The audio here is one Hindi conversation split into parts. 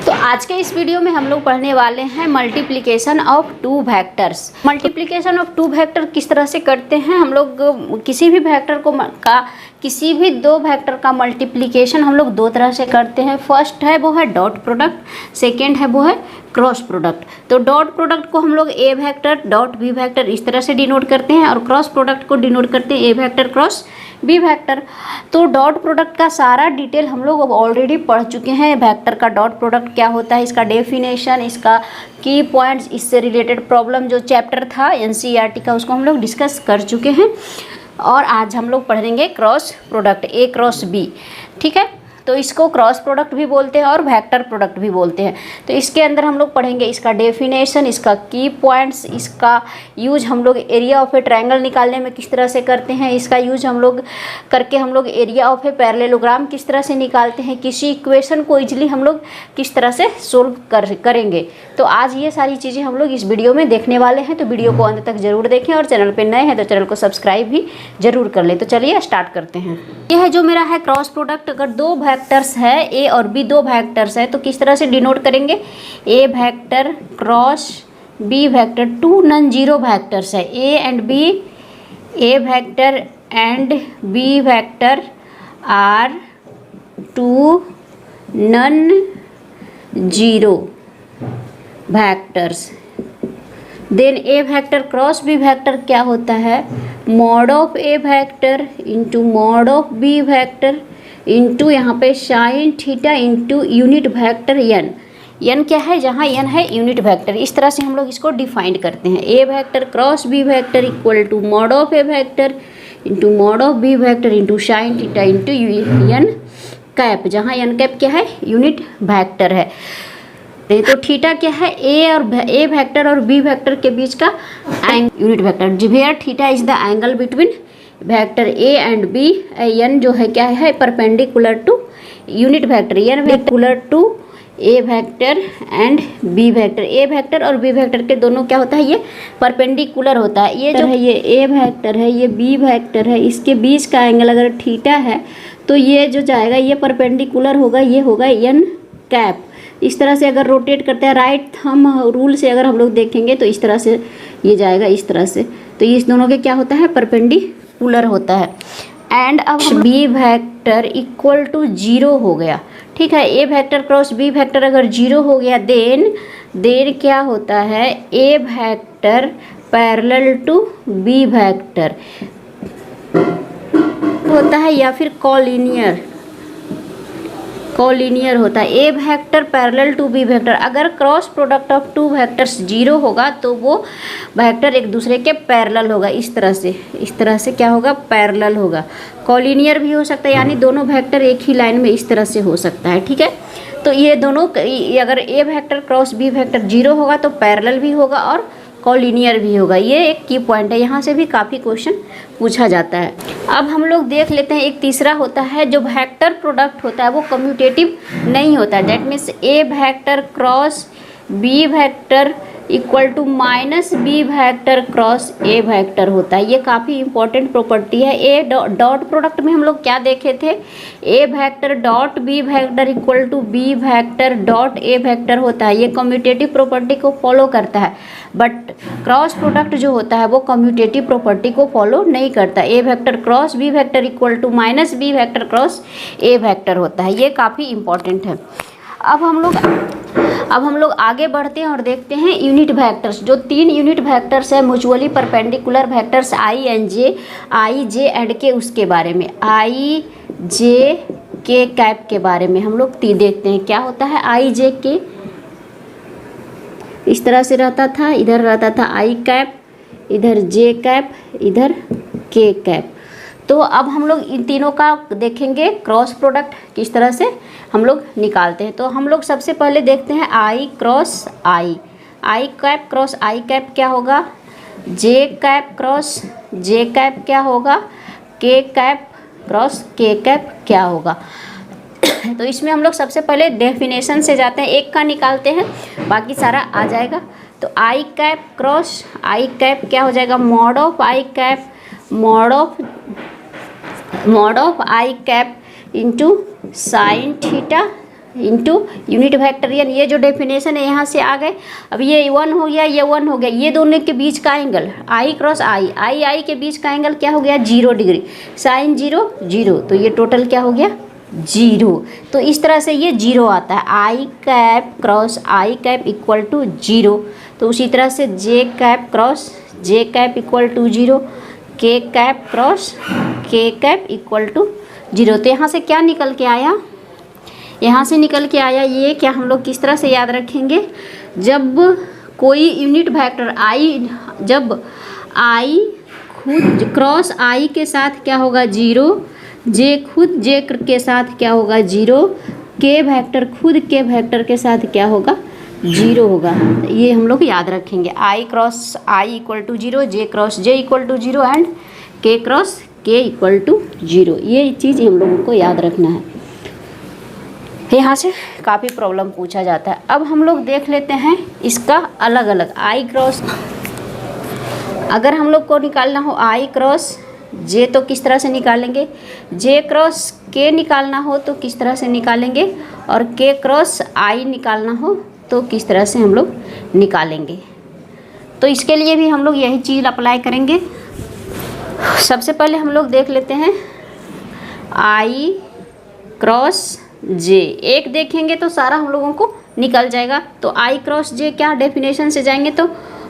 तो आज के इस वीडियो में हम लोग पढ़ने वाले हैं multiplication of two vectors. Multiplication of two vector किस तरह से करते हैं हम लोग। किसी भी वेक्टर को किसी भी दो वेक्टर का मल्टीप्लिकेशन हम लोग दो तरह से करते हैं। फर्स्ट है वो है डॉट प्रोडक्ट, सेकेंड है वो है क्रॉस प्रोडक्ट। तो डॉट प्रोडक्ट को हम लोग ए वेक्टर डॉट बी वेक्टर इस तरह से डिनोट करते हैं और क्रॉस प्रोडक्ट को डिनोट करते हैं a vector cross B vector. तो डॉट प्रोडक्ट का सारा डिटेल हम लोग अब ऑलरेडी पढ़ चुके हैं। वेक्टर का डॉट प्रोडक्ट क्या होता है, इसका डेफिनेशन, इसका की पॉइंट्स, इससे रिलेटेड प्रॉब्लम जो चैप्टर था एनसीईआरटी का उसको हम लोग डिस्कस कर चुके हैं। और आज हम लोग पढ़ेंगे cross product A cross B. ठीक है, तो इसको क्रॉस प्रोडक्ट भी बोलते हैं और वेक्टर प्रोडक्ट भी बोलते हैं। तो इसके अंदर हम लोग पढ़ेंगे इसका डेफिनेशन, इसका की पॉइंट्स, इसका यूज हम लोग एरिया ऑफ ए ट्रायंगल निकालने में किस तरह से करते हैं, इसका यूज हम लोग करके हम लोग एरिया ऑफ ए पैरेललोग्राम किस तरह से निकालते हैं, किसी इक्वेशन को इजीली हम लोग किस तरह से सोल्व करेंगे। तो आज ये सारी चीज़ें हम लोग इस वीडियो में देखने वाले हैं। तो वीडियो को अंत तक जरूर देखें और चैनल पर नए हैं तो चैनल को सब्सक्राइब भी जरूर कर लें। तो चलिए स्टार्ट करते हैं। यह है जो मेरा है क्रॉस प्रोडक्ट। अगर दो वेक्टर्स है ए और बी, दो वेक्टर्स है तो किस तरह से डिनोट करेंगे, a vector cross B vector. Two non zero vectors है a and b, a vector and B vector are two non zero vectors. Then a vector cross B vector क्या होता है, mod of a vector into mod of b vector into यहाँ पे sine theta into unit vector n. N क्या है, जहाँ एन है यूनिट वेक्टर। इस तरह से हम लोग इसको डिफाइन करते हैं। A vector cross B vector equal to mod of a vector into mod of b vector into sine theta into n cap, जहाँ एन कैप क्या है, यूनिट वेक्टर है। तो थीटा क्या है, ए वेक्टर और बी वेक्टर के बीच का unit vector. Where theta is the angle between vector a and b. N जो है क्या है, perpendicular to unit vector, n vector to A vector and B vector. A vector और बी वेक्टर के दोनों क्या होता है, ये परपेंडिकुलर होता है। ये जो है ये ए वेक्टर है, ये बी वेक्टर है, इसके बीच का एंगल अगर थीटा है तो ये जो जाएगा ये परपेंडिकुलर होगा, ये होगा एन कैप। इस तरह से अगर रोटेट करते हैं राइट थंब रूल से अगर हम लोग देखेंगे तो इस तरह से ये जाएगा, इस तरह से। तो इस दोनों के क्या होता है, परपेंडिकुलर होता है। एंड अब b vector equal to zero हो गया। ठीक है, a vector cross B vector अगर जीरो हो गया देन क्या होता है, a vector parallel to b vector होता है या फिर कॉलिनियर होता है। A vector parallel to b vector. अगर cross product of two vectors zero होगा तो वो वेक्टर एक दूसरे के पैरेलल होगा। इस तरह से क्या होगा, पैरेलल होगा। कॉलिनियर भी हो सकता है, यानी दोनों वेक्टर एक ही लाइन में इस तरह से हो सकता है। ठीक है, तो ये दोनों अगर a vector cross B vector zero होगा तो पैरेलल भी होगा और कॉलिनियर भी होगा। ये एक की पॉइंट है, यहाँ से भी काफ़ी क्वेश्चन पूछा जाता है। अब हम लोग देख लेते हैं एक तीसरा होता है जो वेक्टर प्रोडक्ट होता है वो कम्यूटेटिव नहीं होता है। That means A vector cross B vector equal to minus B vector cross A vector होता है। ये काफ़ी इंपॉर्टेंट प्रॉपर्टी है। ए डॉट प्रोडक्ट में हम लोग क्या देखे थे, a vector dot b vector equal to b vector dot a vector होता है। ये कम्यूटेटिव प्रॉपर्टी को फॉलो करता है, बट क्रॉस प्रोडक्ट जो होता है वो कम्यूटेटिव प्रॉपर्टी को फॉलो नहीं करता। A vector cross B vector equal to minus B vector cross A vector होता है। ये काफ़ी इंपॉर्टेंट है। अब हम लोग आगे बढ़ते हैं और देखते हैं यूनिट वेक्टर्स। जो तीन यूनिट वेक्टर्स है mutually perpendicular vectors I J and के, उसके बारे में आई जे के कैप के बारे में हम लोग देखते हैं। क्या होता है आई जे के, इस तरह से रहता था, इधर रहता था आई कैप, इधर जे कैप, इधर के कैप। तो अब हम लोग इन तीनों का देखेंगे क्रॉस प्रोडक्ट किस तरह से हम लोग निकालते हैं। तो हम लोग सबसे पहले देखते हैं आई cross i cap cross i cap क्या होगा, जे कैप क्रॉस जे कैप क्या होगा, के कैप क्रॉस के कैप क्या होगा। तो इसमें हम लोग सबसे पहले डेफिनेशन से जाते हैं, एक का निकालते हैं, बाकी सारा आ जाएगा। तो आई कैप क्रॉस आई कैप क्या हो जाएगा, mod of I cap mod of I cap into sine theta into unit vector n। ये जो डेफिनेशन है यहाँ से आ गए। अब ये 1 हो गया, ये 1 हो गया, ये दोनों के बीच का angle i cross i, i के बीच का एंगल क्या हो गया 0 डिग्री, साइन 0 0, तो ये टोटल क्या हो गया 0। तो इस तरह से ये 0 आता है, i cap cross i cap equal to 0। तो उसी तरह से j cap cross j cap equal to 0, k cap cross k cap equal to 0। तो यहाँ से क्या निकल के आया, यहाँ से निकल के आया ये क्या हम लोग किस तरह से याद रखेंगे, जब कोई यूनिट वेक्टर आई, जब आई खुद क्रॉस आई के साथ क्या होगा 0, जे खुद जे के साथ क्या होगा 0, के वेक्टर खुद के वेक्टर के साथ क्या होगा 0 होगा। ये हम लोग याद रखेंगे, i cross i equal to 0, j cross J equal to 0 and k cross के इक्वल टू 0। ये चीज़ हम लोगों को याद रखना है। यहाँ से काफ़ी प्रॉब्लम पूछा जाता है। अब हम लोग देख लेते हैं इसका अलग अलग, आई क्रॉस अगर हम लोग को निकालना हो आई क्रॉस जे तो किस तरह से निकालेंगे, जे क्रॉस के निकालना हो तो किस तरह से निकालेंगे, और के क्रॉस आई निकालना हो तो किस तरह से हम लोग निकालेंगे। तो इसके लिए भी हम लोग यही चीज़ अप्लाई करेंगे। सबसे पहले हम लोग देख लेते हैं आई क्रॉस जे, एक देखेंगे तो सारा हम लोगों को निकल जाएगा। तो आई क्रॉस जे क्या डेफिनेशन से जाएंगे तो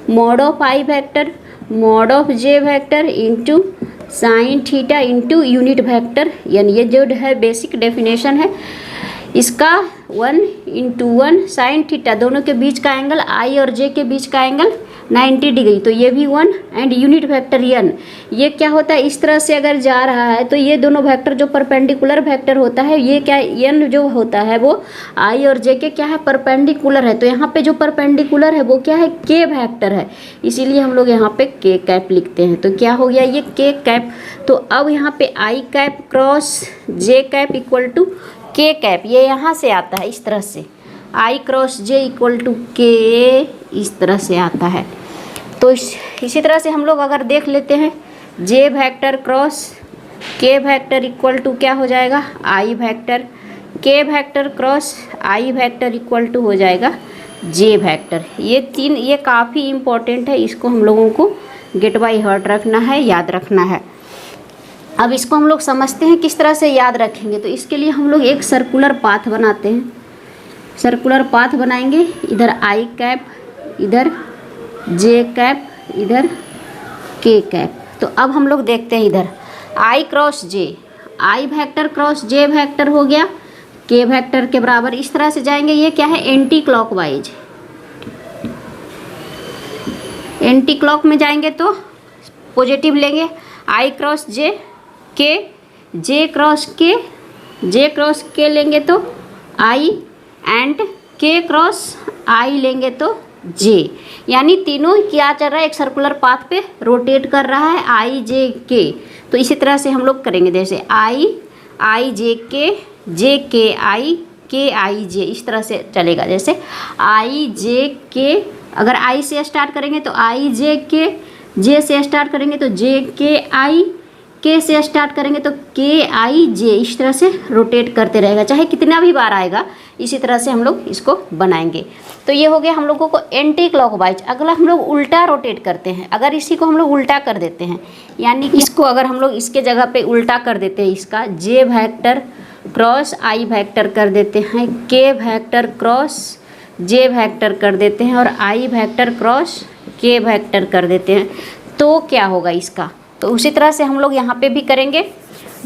mod of I vector mod of J vector into sine theta into unit vector, यानी ये जो है बेसिक डेफिनेशन है इसका 1 इंटू 1 साइन थीटा, दोनों के बीच का एंगल आई और जे के बीच का एंगल 90 डिग्री, तो ये भी 1 एंड यूनिट वेक्टर n। ये क्या होता है इस तरह से अगर जा रहा है तो ये दोनों वेक्टर जो परपेंडिकुलर वेक्टर होता है, ये क्या n जो होता है वो i और j के क्या है परपेंडिकुलर है। तो यहाँ पे जो परपेंडिकुलर है वो क्या है k वेक्टर है, इसीलिए हम लोग यहाँ पे k कैप लिखते हैं। तो क्या हो गया ये k कैप। तो अब यहाँ पे i cap cross j cap equal to K cap, ये यहाँ से आता है इस तरह से, I cross J equal to K इस तरह से आता है। तो इसी तरह से हम लोग अगर देख लेते हैं J vector cross K vector equal to क्या हो जाएगा I vector, K vector cross I vector equal to हो जाएगा जे वेक्टर। ये तीन ये काफ़ी इम्पोर्टेंट है, इसको हम लोगों को गेट बाय हार्ट रखना है, याद रखना है। अब इसको हम लोग समझते हैं किस तरह से याद रखेंगे। तो इसके लिए हम लोग एक सर्कुलर पाथ बनाते हैं, सर्कुलर पाथ बनाएंगे, इधर आई कैप, इधर जे कैप, इधर के कैप। तो अब हम लोग देखते हैं इधर आई क्रॉस जे, आई वेक्टर क्रॉस जे वेक्टर हो गया के वेक्टर के बराबर, इस तरह से जाएंगे। ये क्या है एंटी क्लॉकवाइज, एंटी क्लॉक में जाएंगे तो पॉजिटिव लेंगे, आई क्रॉस जे के, जे क्रॉस के लेंगे तो आई एंड के क्रॉस आई लेंगे तो जे, यानी तीनों क्या चल रहा है एक सर्कुलर पाथ पे रोटेट कर रहा है आई जे के। तो इसी तरह से हम लोग करेंगे, जैसे आई जे के आई के आई जे, इस तरह से चलेगा। जैसे आई जे के, अगर आई से स्टार्ट करेंगे तो आई जे के, जे से स्टार्ट करेंगे तो जे के आई, के से स्टार्ट करेंगे तो के आई जे, इस तरह से रोटेट करते रहेगा, चाहे कितना भी बार आएगा इसी तरह से हम लोग इसको बनाएंगे। तो ये हो गया हम लोगों को एंटी क्लॉकवाइज। अगला हम लोग उल्टा रोटेट करते हैं, अगर इसी को हम लोग उल्टा कर देते हैं, यानी कि इसको अगर हम लोग इसके जगह पे उल्टा कर देते हैं, इसका जे वेक्टर क्रॉस आई वेक्टर कर देते हैं, के वेक्टर क्रॉस जे वेक्टर कर देते हैं और आई वेक्टर क्रॉस के वेक्टर कर देते हैं, तो क्या होगा इसका। तो उसी तरह से हम लोग यहाँ पे भी करेंगे,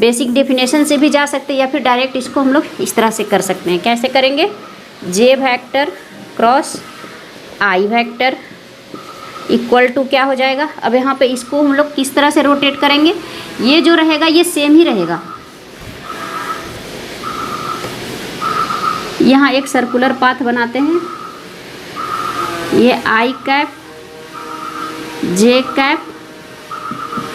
बेसिक डेफिनेशन से भी जा सकते हैं या फिर डायरेक्ट इसको हम लोग इस तरह से कर सकते हैं। कैसे करेंगे, j vector cross I vector equal to क्या हो जाएगा। अब यहाँ पे इसको हम लोग किस तरह से रोटेट करेंगे, ये जो रहेगा ये सेम ही रहेगा। यहाँ एक सर्कुलर पाथ बनाते हैं, ये आई कैप, जे कैप,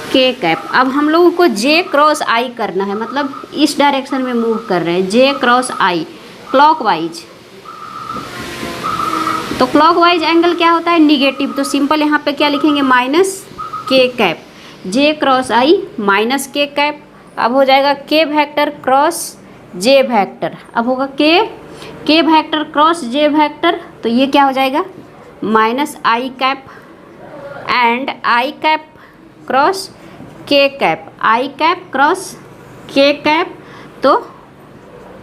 के कैप। अब हम लोगों को जे क्रॉस आई करना है, मतलब इस डायरेक्शन में मूव कर रहे हैं, जे क्रॉस आई क्लॉकवाइज। तो क्लॉकवाइज एंगल क्या होता है निगेटिव, तो सिंपल यहाँ पे क्या लिखेंगे माइनस के कैप, जे क्रॉस आई माइनस के कैप। अब हो जाएगा के वेक्टर क्रॉस जे वेक्टर, अब होगा के वेक्टर क्रॉस जे वेक्टर, तो ये क्या हो जाएगा minus I cap and I cap cross k cap, I cap cross k cap तो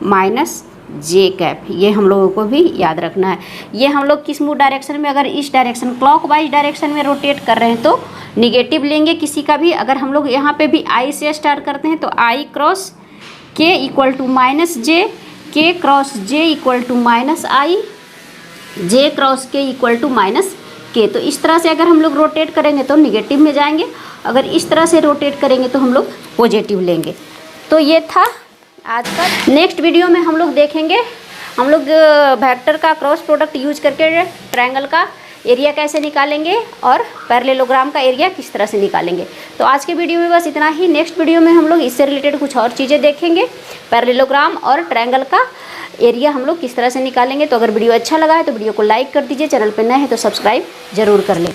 माइनस जे कैप। ये हम लोगों को भी याद रखना है। ये हम लोग किस मूव डायरेक्शन में, अगर इस डायरेक्शन क्लॉकवाइज डायरेक्शन में रोटेट कर रहे हैं तो निगेटिव लेंगे किसी का भी। अगर हम लोग यहाँ पे भी आई से स्टार्ट करते हैं तो आई क्रॉस के equal to minus J, K cross J equal to minus I, J cross के इक्वल टू माइनस के। तो इस तरह से अगर हम लोग रोटेट करेंगे तो निगेटिव में जाएंगे, अगर इस तरह से रोटेट करेंगे तो हम लोग पॉजिटिव लेंगे। तो ये था आज का। नेक्स्ट वीडियो में हम लोग देखेंगे हम लोग वेक्टर का क्रॉस प्रोडक्ट यूज करके ट्रायंगल का एरिया कैसे निकालेंगे और पैरेललोग्राम का एरिया किस तरह से निकालेंगे। तो आज के वीडियो में बस इतना ही। नेक्स्ट वीडियो में हम लोग इससे रिलेटेड कुछ और चीज़ें देखेंगे, पैरेललोग्राम और ट्रायंगल का एरिया हम लोग किस तरह से निकालेंगे। तो अगर वीडियो अच्छा लगा है तो वीडियो को लाइक कर दीजिए, चैनल पर नए हैं तो सब्सक्राइब जरूर कर लें।